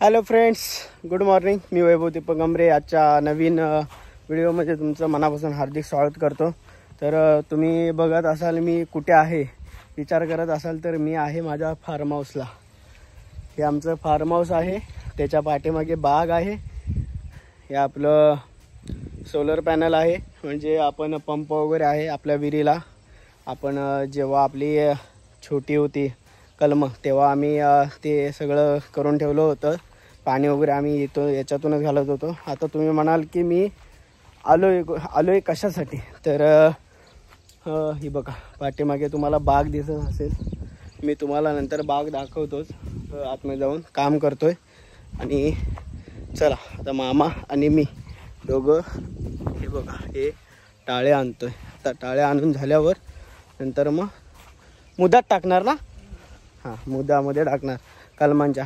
Hello friends, good morning. मी वैभव दीपक गमरे. आजच्या नवीन व्हिडिओमध्ये तुमचं मनापासून हार्दिक स्वागत करतो. तर तुम्ही बघत असाल मी कुठे आहे, विचार करत असाल तर मी आहे माझ्या फार्म हाऊसला. हे आमचं फार्म हाऊस आहे, त्याच्या पाठीमागे बाग आहे. हे आपलं सोलर पॅनल आहे, म्हणजे आपण पंप वगैरे आहे आपल्या विहिरीला. आपण जेव्हा आपली छोटी होती कलम तेव्हा आम्ही ते सगळं करून ठेवलं होतं. पाणी वगैरे आम्ही याच्यातूनच घालत होतो. आता तुम्ही म्हणाल की मी आलोय कशासाठी, तर ही बघा पाठीमागे तुम्हाला बाग दिसत असेल. मी तुम्हाला नंतर बाग दाखवतोच. आतमध्ये जाऊन काम करतोय. आणि चला आता मामा आणि मी दोघं हे बघा हे टाळे आणतोय. आता टाळे आणून झाल्यावर नंतर मग मुदात टाकणार ना. हां, मुदामध्ये टाकणार कलमांच्या.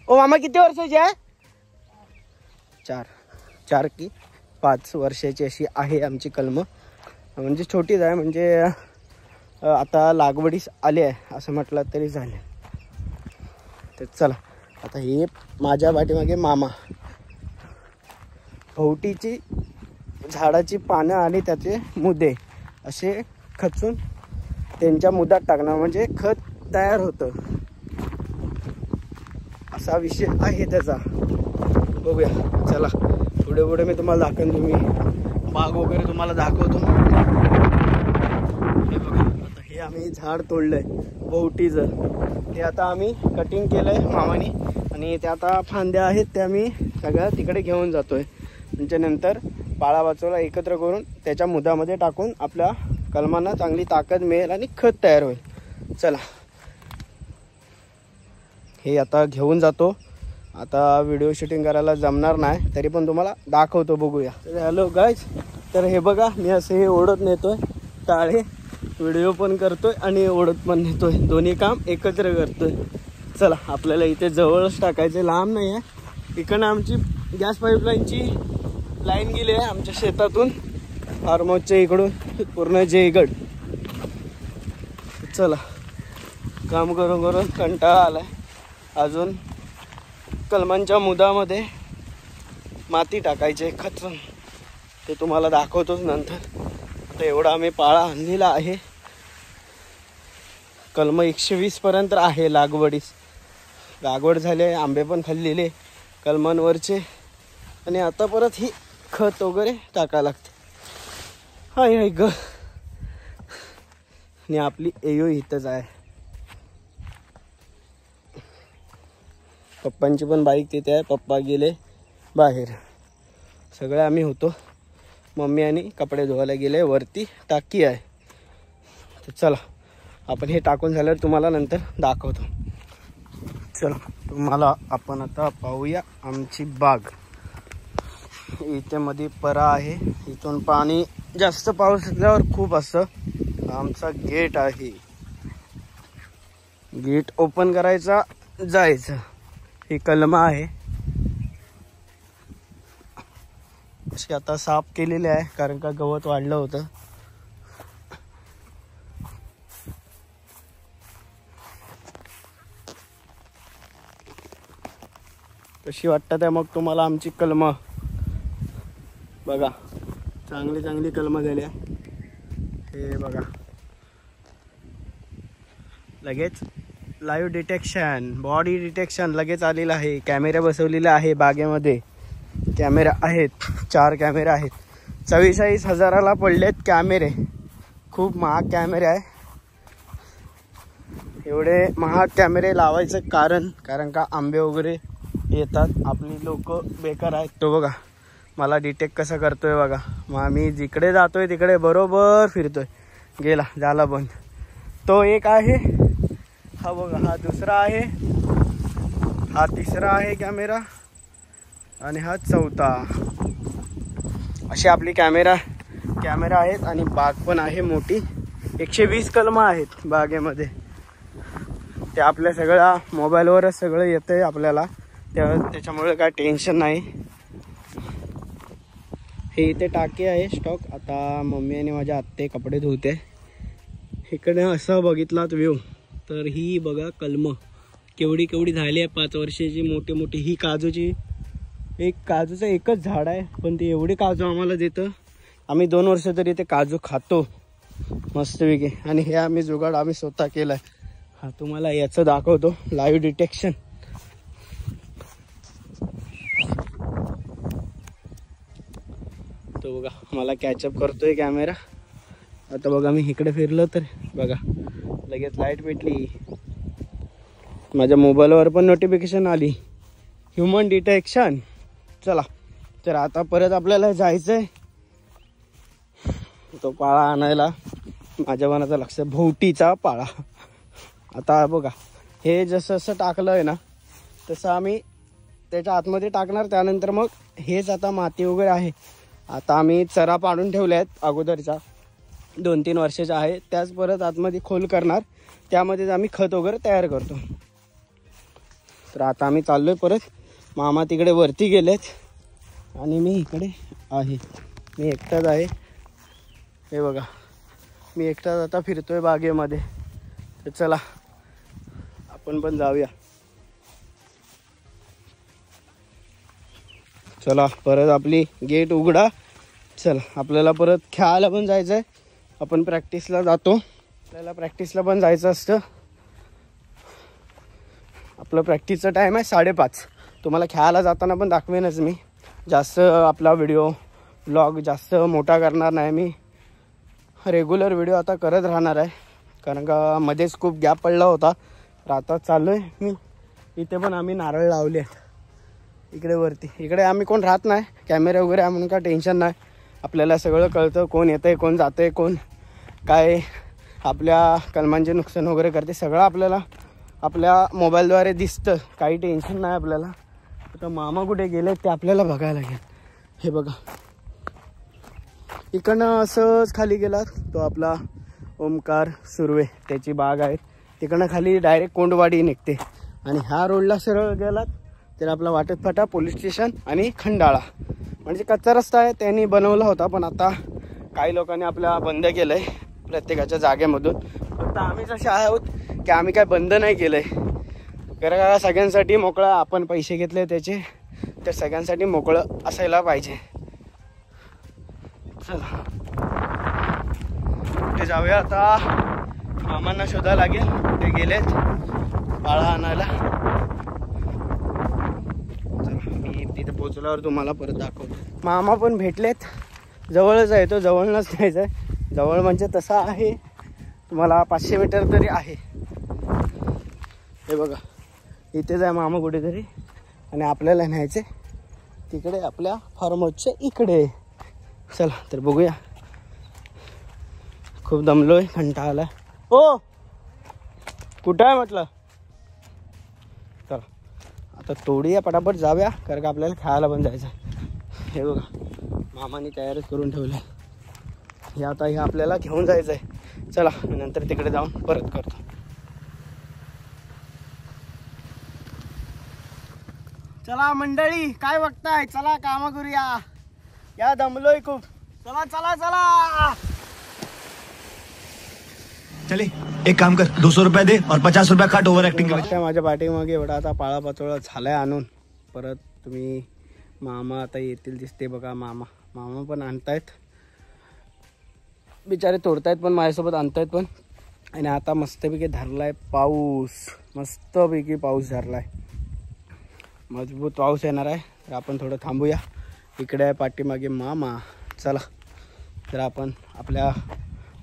ओ मामा किती वर्षाची आहे? 4 की 5 वर्षाची अशी आहे आमची कलम. म्हणजे छोटीच आहे, म्हणजे आता लागवडीस आली आहे असं म्हटलं तरी झाले. तर चला आता हे माझ्या पाठीमागे मामा भोवटीची झाडाची पानं आणि त्याचे मुदे असे खचून त्यांच्या मुदात टाकणार, म्हणजे खत तयार होतं. असा विषय आहे त्याचा. बघूया चला, पुढे मी तुम्हाला दाखवेन. तुम्ही बाग वगैरे तुम्हाला दाखवतो. हे बघा आता हे आम्ही झाड तोडलंय भोवटीचं. ते आता आम्ही कटिंग केलंय मामानी, आणि त्या आता फांद्या आहेत त्या मी सगळ्या तिकडे घेऊन जातोय. म्हणजे नंतर पाळा वाचवला एकत्र करून त्याच्या मुदामध्ये टाकून आपल्या कलमांना चांगली ताकद मिळेल आणि खत तयार होईल. चला हे आता घेऊन जातो. आता व्हिडिओ शूटिंग करायला जमणार नाही, तरी पण तुम्हाला दाखवतो. बघूया. तर हॅलो गाईज, तर हे बघा मी असं हे ओढत नेतोय टाळे. व्हिडिओ पण करतोय आणि ओढत पण नेतोय, दोन्ही काम एकत्र करतोय. चला आपल्याला इथे जवळच टाकायचं, लांब नाही आहे. इकडनं आमची गॅस पाईपलाईनची लाईन गेली आहे आमच्या शेतातून, फार्म हाऊसच्या इकडून पूर्ण जयगड. चला काम करून कंटाळा आलाय. अजून कलमांच्या मुदामध्ये माती टाकायचे खचून, ते तुम्हाला दाखवतोच नंतर. आता एवढा आम्ही पाळा आणलेला आहे. कलम 120 पर्यंत आहे लागवडीस. लागवड झाली आहे, आंबे पण खाल्लेले कलमांवरचे. आणि आता परत ही खत वगैरे टाकायला लागते. हाय ग. आणि आपली एयो इथंच आहे. पप्पांची पण बाईक तिथे आहे, पप्पा गेले बाहेर. सगळे आम्ही होतो. मम्मी आणि कपडे धुवायला गेले वरती, टाकी आहे. तर चला आपण हे टाकून झाल्यावर तुम्हाला नंतर दाखवतो. चला तुम्हाला आपण आता पाहूया आमची बाग. इथे मध्ये परा आहे, इथून पाणी जास्त पाऊस असल्यावर खूप असतं. आमचा गेट आहे, गेट ओपन करायचा जायचं. ही कलम आहे अशी आता साफ केलेली आहे, कारण का गवत वाढलं होतं. कशी वाटतं त्या मग तुम्हाला आमची कलम. बघा चांगली कलम झाली. हे बघा लगेच लाईव्ह डिटेक्शन, बॉडी डिटेक्शन लगेच आलेलं आहे. कॅमेरा बसवलेला आहे बागेमध्ये. कॅमेरा आहेत, 4 कॅमेरे आहेत. 44,000ला पडलेत कॅमेरे. खूप महाग कॅमेरे आहे. एवढे महाग कॅमेरे लावायचं कारण का आंबे वगैरे येतात, आपली लोक बेकार आहेत. तो बघा मला डिटेक्ट कसं करतोय बघा. मग मी जिकडे जातोय तिकडे बरोबर फिरतोय. गेला, झाला बंद. तो एक आहे, हा बघा हा दुसरा आहे, हा तिसरा आहे कॅमेरा, आणि हा चौथा. अशी आपली कॅमेरा आहेत. आणि बाग पण आहे मोठी. 120 कलम आहेत बागेमध्ये. ते आपल्या सगळ्या मोबाईलवरच सगळं येतंय आपल्याला, त्याच्यामुळे काय टेन्शन नाही. हे इथे टाकी आहे स्टॉक. आता मम्मी आणि माझ्या आत्ते कपडे धुते. इकडे असं बघितलात व्ह्यू तर ही बघा कलम केवढी केवढी झाली आहे 5 वर्षाची, मोठी मोठी. ही काजूची काजूचं एकच झाड आहे, पण ते एवढे काजू आम्हाला देतं. आम्ही 2 वर्ष तरी ते काजू खातो मस्तपैकी. आणि हे आम्ही जुगाड आम्ही स्वतः केलाय. हा तुम्हाला याचं दाखवतो, लाईव्ह डिटेक्शन. तो बघा मला कॅचअप करतोय कॅमेरा. आता बघा मी इकडे फिरलो तर बघा लगेच लाईट पेटली. माझ्या मोबाईलवर पण नोटिफिकेशन आली, ह्युमन डिटेक्शन. चला तर आता परत आपल्याला जायचंय तो पाळा आणायला. माझ्या मनाचं लक्ष, भोवटीचा पाळा. आता बघा हे जसं जसं टाकलं आहे ना तसं आम्ही त्याच्या आतमध्ये टाकणार. त्यानंतर मग हेच आता माती वगैरे आहे. आता आम्ही चरा पाडून ठेवले आहेत अगोदरच्या 2-3 वर्षाच्या आहे, त्याच परत आतमध्ये खोल करणार. त्यामध्येच आम्ही खत वगैरे तयार करतो. तर आता आम्ही चाललोय परत. मामा तिकडे वरती गेलेत आणि मी इकडे आहे. मी एकटाच आहे. हे बघा मी एकटाच आता फिरतोय बागेमध्ये. तर चला आपण पण जाऊया. चला परत आपली गेट उघडा. चला आपल्याला परत खेळायला पण जायचं आहे. आपण प्रॅक्टिसला जातो. आपल्याला प्रॅक्टिसला पण जायचं असतं. आपलं प्रॅक्टिसचा टाईम आहे 5:30. तुम्हाला खेळायला जाताना पण दाखवेनच मी. जास्त आपला व्हिडिओ ब्लॉग जास्त मोठा करणार नाही मी. रेग्युलर व्हिडिओ आता करत राहणार आहे, कारण का मध्येच खूप गॅप पडला होता. तर आता चाललो आहे मी. इथे पण आम्ही नारळ लावले आहेत इकडे वरती. इकडे आम्ही कोण राहत नाही, कॅमेरा वगैरे आहे म्हणून काय टेन्शन नाही. आपल्याला सगळं कळतं, कोण येतं आहे, कोण जातं आहे, कोण काय आपल्या कलमांचे नुकसान वगैरे करते, सगळं आपल्याला आपल्या मोबाईलद्वारे दिसतं. काही टेन्शन नाही आपल्याला. आता मामा कुठे गेले ते आपल्याला बघायला लागेल. हे बघा इकडनं असंच खाली गेलात तो आपला ओमकार सुर्वे, त्याची बाग आहे. तिकडनं खाली डायरेक्ट कोंडवाडी निघते. आणि ह्या रोडला सरळ गेलात तर आपला वाटत फाटा पोलीस स्टेशन आणि खंडाळा. म्हणजे कच्चा रस्ता आहे, त्यांनी बनवला होता, पण आता काही लोकांनी आपल्या बंद केलं आहे प्रत्येकाच्या जागेमधून. फक्त आम्हीच असे आहोत की आम्ही काय बंद नाही केलं आहे. कारण का सगळ्यांसाठी मोकळं, आपण पैसे घेतले त्याचे, तर सगळ्यांसाठी मोकळं असायला पाहिजे. चला कुठे जाऊया आता. मामांना शोधायला लागेल कुठे गेलेत पाळा आणायला. चला मी तिथे पोचल्यावर तुम्हाला परत दाखवतो. मामा पण भेटलेत. जवळच आहे, तो जवळच जायचं आहे. जवळ म्हणजे तसा आहे तुम्हाला 500 मीटर तरी आहे. हे बघा इथेच आहे मामा कुठेतरी. आणि आपल्याला न्यायचे तिकडे आपल्या फार्म हाऊसच्या इकडे. चला तर बघूया. खूप दमलोय, कंटाळा आलाय. हो कुठं आहे म्हटलं. चला आता तोडूया पटापट जाऊया, कारण का आपल्याला खेळायला पण जायचं आहे. हे बघा मामाने तयारच करून ठेवलं. हे आता हे आपल्याला घेऊन जायचं आहे. चला नंतर तिकडे जाऊन परत करतो. चला मंडळी काय बघताय, चला कामं करूया. या दमलोय खूप. चला चला चला. चले एक काम कर, 200 रुपये दे और 50 रुपये काट ओव्हर ऍक्टिंग के. माझ्या पाठीमागे एवढा आता पाळा पाचोळा झालाय आणून. परत तुम्ही मामा आता येतील दिसते बघा. मामा पण आणतायत, बिचारे तोडतायत पण माझ्यासोबत आणतायत पण. आणि आता मस्तपैकी धरलाय पाऊस. मस्तपैकी पाऊस धरलाय, मजबूत पाऊस येणार आहे. तर आपण थोडं थांबूया. इकडे आहे पाठीमागे मामा. चला तर आपण आपल्या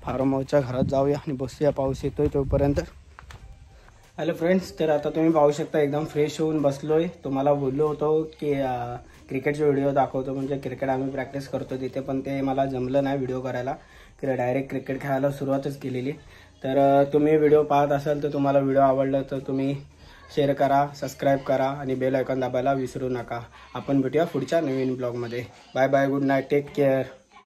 फार्म हाऊसच्या घरात जाऊया आणि बसूया, पाऊस येतोय तोपर्यंत. हॅलो फ्रेंड्स, तर आता तुम्ही पाहू शकता एकदम फ्रेश होऊन बसलोय. तुम्हाला बोललो होतो की क्रिकेटचे व्हिडिओ दाखवतो, म्हणजे क्रिकेट आम्ही प्रॅक्टिस करतो तिथे, पण ते मला जमलं नाही व्हिडिओ करायला. की डायरेक्ट क्रिकेट खेळायला सुरुवातच केलेली. तर तुम्ही व्हिडिओ पाहत असाल तर तुम्हाला व्हिडिओ आवडला तर तुम्ही शेअर करा, सबस्क्राईब करा आणि बेल आयकॉन दाबायला विसरू नका. आपण भेटूया पुढच्या नवीन ब्लॉगमध्ये. Bye bye, good night, take care.